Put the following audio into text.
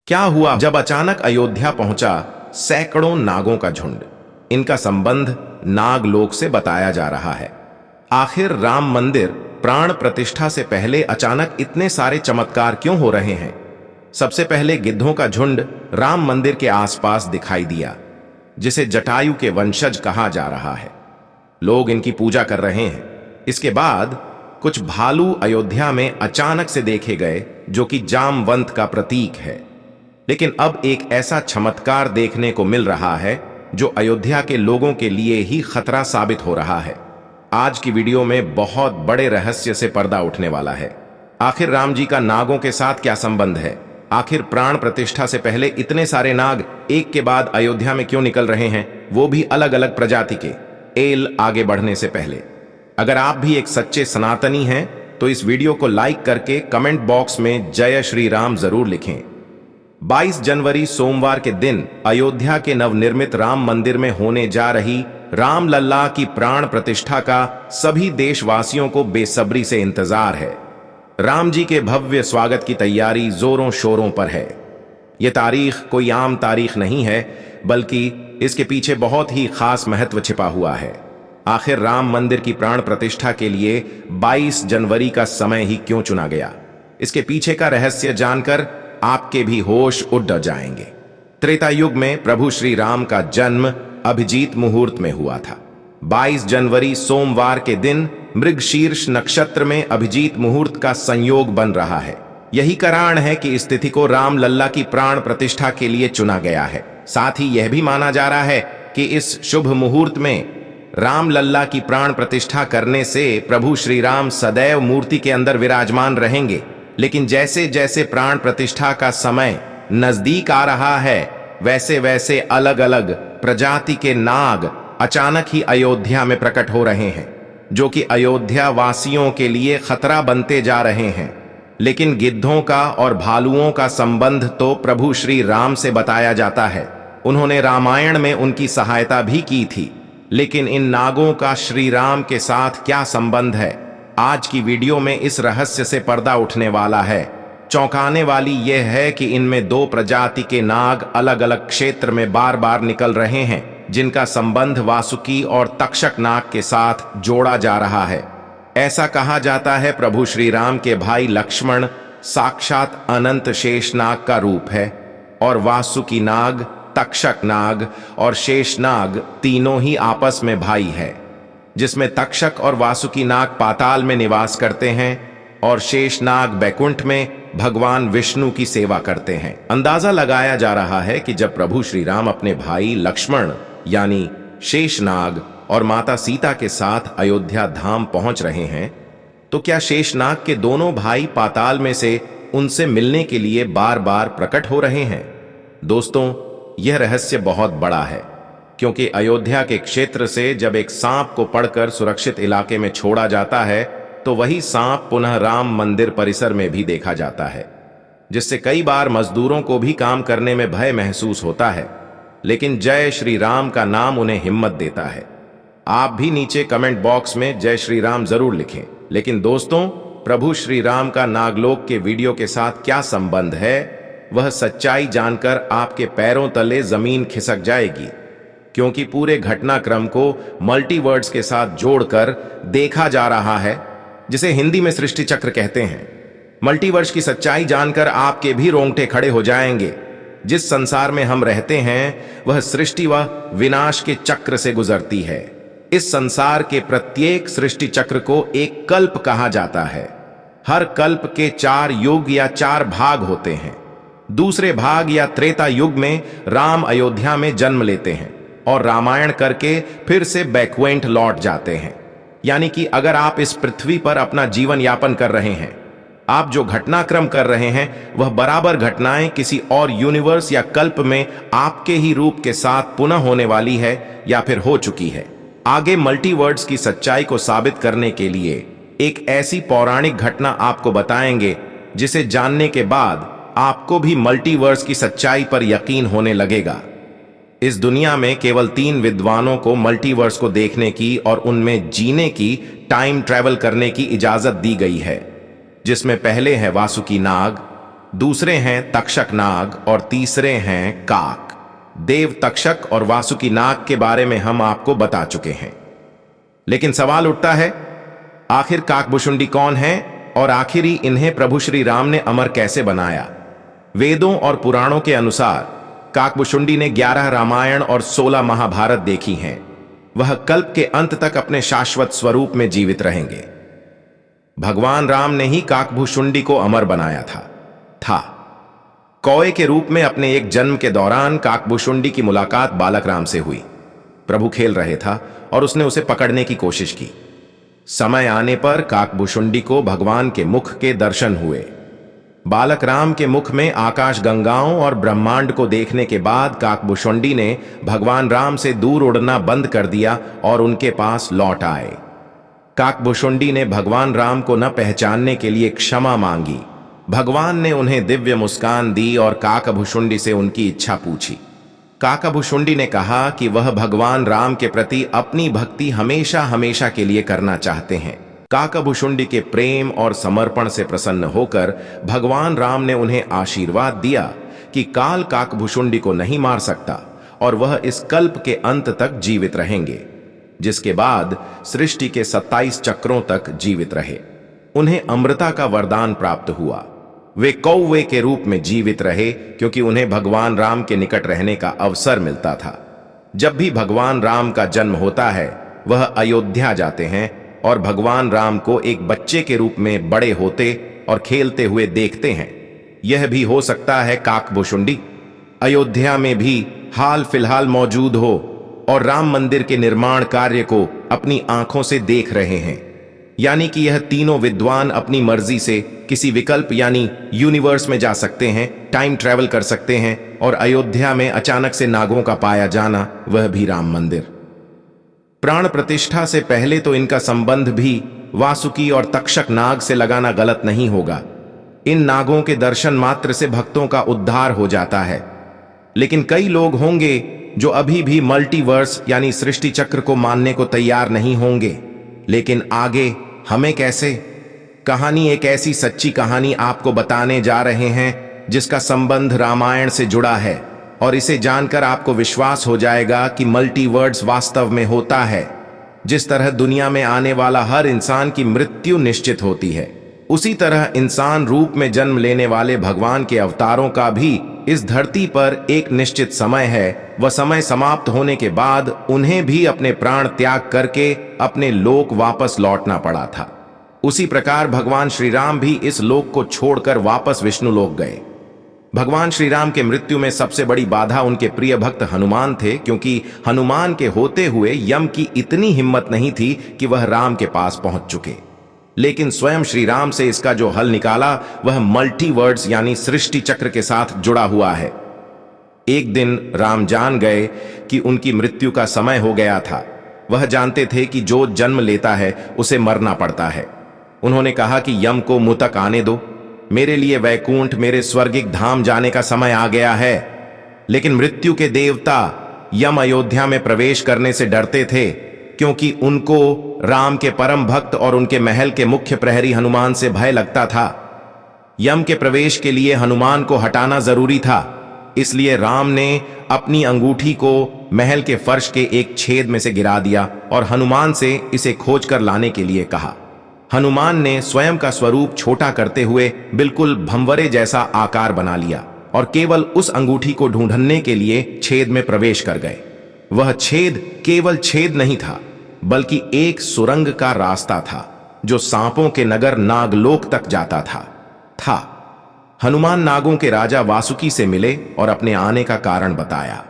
क्या हुआ जब अचानक अयोध्या पहुंचा सैकड़ों नागों का झुंड। इनका संबंध नागलोक से बताया जा रहा है। आखिर राम मंदिर प्राण प्रतिष्ठा से पहले अचानक इतने सारे चमत्कार क्यों हो रहे हैं? सबसे पहले गिद्धों का झुंड राम मंदिर के आसपास दिखाई दिया, जिसे जटायु के वंशज कहा जा रहा है। लोग इनकी पूजा कर रहे हैं। इसके बाद कुछ भालू अयोध्या में अचानक से देखे गए, जो कि जामवंत का प्रतीक है। लेकिन अब एक ऐसा चमत्कार देखने को मिल रहा है जो अयोध्या के लोगों के लिए ही खतरा साबित हो रहा है। आज की वीडियो में बहुत बड़े रहस्य से पर्दा उठने वाला है। आखिर राम जी का नागों के साथ क्या संबंध है? आखिर प्राण प्रतिष्ठा से पहले इतने सारे नाग एक के बाद अयोध्या में क्यों निकल रहे हैं, वो भी अलग अलग प्रजाति के, आगे बढ़ने से पहले अगर आप भी एक सच्चे सनातनी हैं तो इस वीडियो को लाइक करके कमेंट बॉक्स में जय श्री राम जरूर लिखें। 22 जनवरी सोमवार के दिन अयोध्या के नवनिर्मित राम मंदिर में होने जा रही राम लल्ला की प्राण प्रतिष्ठा का सभी देशवासियों को बेसब्री से इंतजार है। राम जी के भव्य स्वागत की तैयारी जोरों शोरों पर है। यह तारीख कोई आम तारीख नहीं है, बल्कि इसके पीछे बहुत ही खास महत्व छिपा हुआ है। आखिर राम मंदिर की प्राण प्रतिष्ठा के लिए 22 जनवरी का समय ही क्यों चुना गया? इसके पीछे का रहस्य जानकर आपके भी होश उड़ जाएंगे। त्रेता युग में प्रभु श्री राम का जन्म अभिजीत मुहूर्त में हुआ था। 22 जनवरी सोमवार के दिन मृगशीर्ष नक्षत्र में अभिजीत मुहूर्त का संयोग बन रहा है। यही कारण है कि इस तिथि को राम लल्ला की प्राण प्रतिष्ठा के लिए चुना गया है। साथ ही यह भी माना जा रहा है कि इस शुभ मुहूर्त में राम लल्ला की प्राण प्रतिष्ठा करने से प्रभु श्री राम सदैव मूर्ति के अंदर विराजमान रहेंगे। लेकिन जैसे जैसे प्राण प्रतिष्ठा का समय नजदीक आ रहा है, वैसे वैसे अलग अलग प्रजाति के नाग अचानक ही अयोध्या में प्रकट हो रहे हैं, जो कि अयोध्या वासियों के लिए खतरा बनते जा रहे हैं। लेकिन गिद्धों का और भालुओं का संबंध तो प्रभु श्री राम से बताया जाता है। उन्होंने रामायण में उनकी सहायता भी की थी। लेकिन इन नागों का श्री राम के साथ क्या संबंध है? आज की वीडियो में इस रहस्य से पर्दा उठने वाला है। चौंकाने वाली यह है कि इनमें दो प्रजाति के नाग अलग अलग क्षेत्र में बार बार निकल रहे हैं, जिनका संबंध वासुकी और तक्षक नाग के साथ जोड़ा जा रहा है। ऐसा कहा जाता है प्रभु श्री राम के भाई लक्ष्मण साक्षात अनंत शेषनाग का रूप है, और वासुकी नाग, तक्षक नाग और शेषनाग तीनों ही आपस में भाई है, जिसमें तक्षक और वासुकी नाग पाताल में निवास करते हैं और शेषनाग बैकुंठ में भगवान विष्णु की सेवा करते हैं। अंदाजा लगाया जा रहा है कि जब प्रभु श्री राम अपने भाई लक्ष्मण यानी शेषनाग और माता सीता के साथ अयोध्या धाम पहुंच रहे हैं, तो क्या शेषनाग के दोनों भाई पाताल में से उनसे मिलने के लिए बार बार प्रकट हो रहे हैं? दोस्तों, यह रहस्य बहुत बड़ा है, क्योंकि अयोध्या के क्षेत्र से जब एक सांप को पकड़कर सुरक्षित इलाके में छोड़ा जाता है, तो वही सांप पुनः राम मंदिर परिसर में भी देखा जाता है, जिससे कई बार मजदूरों को भी काम करने में भय महसूस होता है। लेकिन जय श्री राम का नाम उन्हें हिम्मत देता है। आप भी नीचे कमेंट बॉक्स में जय श्री राम जरूर लिखें। लेकिन दोस्तों, प्रभु श्री राम का नागलोक के वीडियो के साथ क्या संबंध है, वह सच्चाई जानकर आपके पैरों तले जमीन खिसक जाएगी, क्योंकि पूरे घटनाक्रम को मल्टीवर्ड्स के साथ जोड़कर देखा जा रहा है, जिसे हिंदी में सृष्टि चक्र कहते हैं। मल्टीवर्स की सच्चाई जानकर आपके भी रोंगटे खड़े हो जाएंगे। जिस संसार में हम रहते हैं वह सृष्टि व विनाश के चक्र से गुजरती है। इस संसार के प्रत्येक सृष्टि चक्र को एक कल्प कहा जाता है। हर कल्प के 4 युग या 4 भाग होते हैं। दूसरे भाग या त्रेता युग में राम अयोध्या में जन्म लेते हैं और रामायण करके फिर से बैकुंठ लौट जाते हैं। यानी कि अगर आप इस पृथ्वी पर अपना जीवन यापन कर रहे हैं, आप जो घटनाक्रम कर रहे हैं वह बराबर घटनाएं किसी और यूनिवर्स या कल्प में आपके ही रूप के साथ पुनः होने वाली है या फिर हो चुकी है। आगे मल्टीवर्ड्स की सच्चाई को साबित करने के लिए एक ऐसी पौराणिक घटना आपको बताएंगे, जिसे जानने के बाद आपको भी मल्टीवर्स की सच्चाई पर यकीन होने लगेगा। इस दुनिया में केवल 3 विद्वानों को मल्टीवर्स को देखने की और उनमें जीने की, टाइम ट्रैवल करने की इजाजत दी गई है, जिसमें पहले हैं वासुकी नाग, दूसरे हैं तक्षक नाग और तीसरे हैं काक। देव तक्षक और वासुकी नाग के बारे में हम आपको बता चुके हैं, लेकिन सवाल उठता है आखिर काकभुशुंडी कौन है और आखिरी इन्हें प्रभु श्री राम ने अमर कैसे बनाया। वेदों और पुराणों के अनुसार काकभुशुंडी ने 11 रामायण और 16 महाभारत देखी हैं। वह कल्प के अंत तक अपने शाश्वत स्वरूप में जीवित रहेंगे। भगवान राम ने ही काकभुशुंडी को अमर बनाया था। कौए के रूप में अपने एक जन्म के दौरान काकभुशुंडी की मुलाकात बालक राम से हुई। प्रभु खेल रहे था और उसने उसे पकड़ने की कोशिश की। समय आने पर काकभुशुंडी को भगवान के मुख के दर्शन हुए। बालक राम के मुख में आकाश गंगाओं और ब्रह्मांड को देखने के बाद काकभुशुंडी ने भगवान राम से दूर उड़ना बंद कर दिया और उनके पास लौट आए। काकभुशुंडी ने भगवान राम को न पहचानने के लिए क्षमा मांगी। भगवान ने उन्हें दिव्य मुस्कान दी और काकभुशुंडी से उनकी इच्छा पूछी। काकभुशुंडी ने कहा कि वह भगवान राम के प्रति अपनी भक्ति हमेशा हमेशा के लिए करना चाहते हैं। काकभुशुंडी के प्रेम और समर्पण से प्रसन्न होकर भगवान राम ने उन्हें आशीर्वाद दिया कि काल काकभुशुंडी को नहीं मार सकता और वह इस कल्प के अंत तक जीवित रहेंगे, जिसके बाद सृष्टि के 27 चक्रों तक जीवित रहे। उन्हें अमृता का वरदान प्राप्त हुआ। वे कौवे के रूप में जीवित रहे क्योंकि उन्हें भगवान राम के निकट रहने का अवसर मिलता था। जब भी भगवान राम का जन्म होता है वह अयोध्या जाते हैं और भगवान राम को एक बच्चे के रूप में बड़े होते और खेलते हुए देखते हैं। यह भी हो सकता है काकभुशुंडी अयोध्या में भी हाल फिलहाल मौजूद हो और राम मंदिर के निर्माण कार्य को अपनी आंखों से देख रहे हैं। यानी कि यह तीनों विद्वान अपनी मर्जी से किसी विकल्प यानी यूनिवर्स में जा सकते हैं, टाइम ट्रैवल कर सकते हैं और अयोध्या में अचानक से नागों का पाया जाना, वह भी राम मंदिर। प्राण प्रतिष्ठा से पहले तो इनका संबंध भी वासुकी और तक्षक नाग से लगाना गलत नहीं होगा। इन नागों के दर्शन मात्र से भक्तों का उद्धार हो जाता है। लेकिन कई लोग होंगे जो अभी भी मल्टीवर्स यानी सृष्टि चक्र को मानने को तैयार नहीं होंगे। लेकिन आगे हमें कैसे? कहानी एक ऐसी सच्ची कहानी आपको बताने जा रहे हैं जिसका संबंध रामायण से जुड़ा है और इसे जानकर आपको विश्वास हो जाएगा कि मल्टीवर्स वास्तव में होता है। जिस तरह दुनिया में आने वाला हर इंसान की मृत्यु निश्चित होती है, उसी तरह इंसान रूप में जन्म लेने वाले भगवान के अवतारों का भी इस धरती पर एक निश्चित समय है। वह समय समाप्त होने के बाद उन्हें भी अपने प्राण त्याग करके अपने लोक वापस लौटना पड़ा था। उसी प्रकार भगवान श्री राम भी इस लोक को छोड़कर वापस विष्णु लोक गए। भगवान श्री राम के मृत्यु में सबसे बड़ी बाधा उनके प्रिय भक्त हनुमान थे, क्योंकि हनुमान के होते हुए यम की इतनी हिम्मत नहीं थी कि वह राम के पास पहुंच चुके। लेकिन स्वयं श्री राम से इसका जो हल निकाला वह मल्टीवर्ड्स यानी सृष्टि चक्र के साथ जुड़ा हुआ है। एक दिन राम जान गए कि उनकी मृत्यु का समय हो गया था। वह जानते थे कि जो जन्म लेता है उसे मरना पड़ता है। उन्होंने कहा कि यम को मुँह तक आने दो, मेरे लिए वैकुंठ मेरे स्वर्गिक धाम जाने का समय आ गया है। लेकिन मृत्यु के देवता यम अयोध्या में प्रवेश करने से डरते थे, क्योंकि उनको राम के परम भक्त और उनके महल के मुख्य प्रहरी हनुमान से भय लगता था। यम के प्रवेश के लिए हनुमान को हटाना जरूरी था, इसलिए राम ने अपनी अंगूठी को महल के फर्श के एक छेद में से गिरा दिया और हनुमान से इसे खोज कर लाने के लिए कहा। हनुमान ने स्वयं का स्वरूप छोटा करते हुए बिल्कुल भंवरे जैसा आकार बना लिया और केवल उस अंगूठी को ढूंढने के लिए छेद में प्रवेश कर गए। वह छेद केवल छेद नहीं था, बल्कि एक सुरंग का रास्ता था जो सांपों के नगर नागलोक तक जाता था। हनुमान नागों के राजा वासुकी से मिले और अपने आने का कारण बताया।